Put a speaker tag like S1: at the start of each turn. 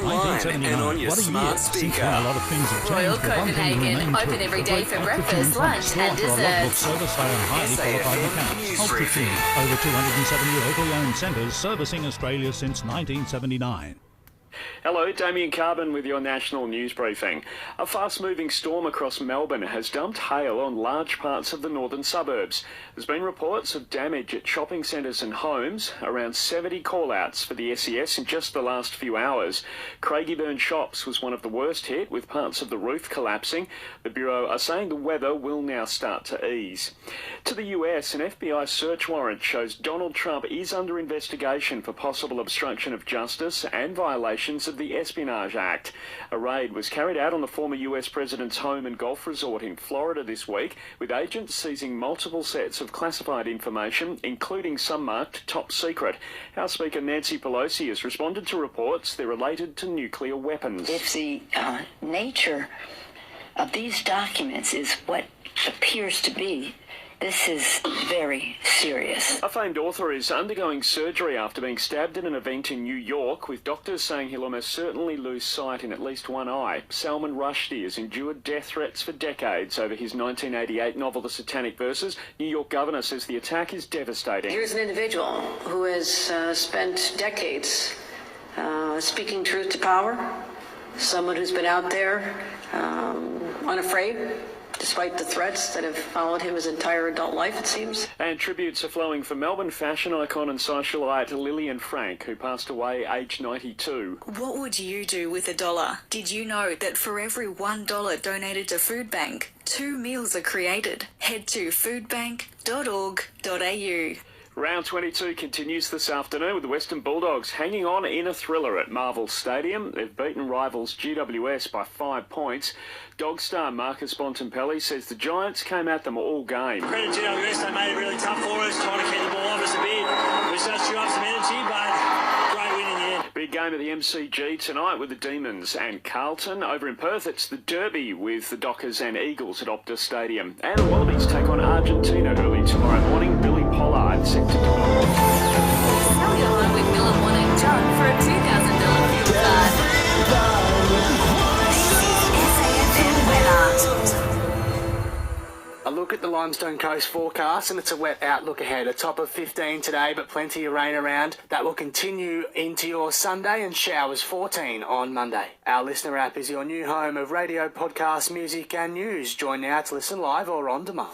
S1: online and on your smart speaker.
S2: A lot of things have
S3: Royal
S2: changed, but one thing
S3: Copenhagen,
S2: remains
S3: open
S2: true.
S3: every
S2: The
S3: day
S2: great
S3: for
S2: Ultra
S3: breakfast,
S2: Tunes
S3: lunch
S2: store
S3: and
S2: for a logbook
S3: desserts.
S2: service by on highly qualified
S1: SAFM
S2: mechanics.
S1: News
S2: Ultra
S1: Briefing.
S2: Tunes, over 270 locally owned centres servicing Australia since 1979.
S4: Hello, Damien Carven with your national news briefing. A fast-moving storm across Melbourne has dumped hail on large parts of the northern suburbs. There's been reports of damage at shopping centres and homes, around 70 call-outs for the SES in just the last few hours. Craigieburn Shops was one of the worst hit, with parts of the roof collapsing. The Bureau are saying the weather will now start to ease. To the US, an FBI search warrant shows Donald Trump is under investigation for possible obstruction of justice and violations of the Espionage Act. A raid was carried out on the former US president's home and golf resort in Florida this week, with agents seizing multiple sets of classified information, including some marked top secret. House Speaker Nancy Pelosi has responded to reports they're related to nuclear weapons.
S5: If the nature of these documents is what appears to be, this is very serious.
S4: A famed author is undergoing surgery after being stabbed in an event in New York, with doctors saying he'll almost certainly lose sight in at least one eye. Salman Rushdie has endured death threats for decades over his 1988 novel The Satanic Verses. New York governor says the attack is devastating.
S6: Here's an individual who has spent decades speaking truth to power, someone who's been out there unafraid, despite the threats that have followed him his entire adult life, it seems.
S4: And tributes are flowing for Melbourne fashion icon and socialite Lillian Frank, who passed away aged 92.
S7: What would you do with $1? Did you know that for every $1 donated to Food Bank, 2 meals are created? Head to foodbank.org.au.
S4: Round 22 continues this afternoon with the Western Bulldogs hanging on in a thriller at Marvel Stadium. They've beaten rivals GWS by 5 points. Dog star Marcus Bontempelli says the Giants came at them all game.
S8: Credit GWS, they made it really tough for us, trying to keep the ball off us a bit. We just drew up some energy, but great win in the end.
S4: Big game at the MCG tonight with the Demons and Carlton. Over in Perth, it's the Derby with the Dockers and Eagles at Optus Stadium. And the Wallabies take on Argentina early tomorrow morning. Billy Pollard set to deliver.
S3: Sell your home with Miller Warning John for a $2,000 fuel card.
S7: SAFM weather.
S9: A look at the Limestone Coast forecast, and it's a wet outlook ahead. A top of 15 today, but plenty of rain around. That will continue into your Sunday, and showers 14 on Monday. Our listener app is your new home of radio, podcast, music and news. Join now to listen live or on demand.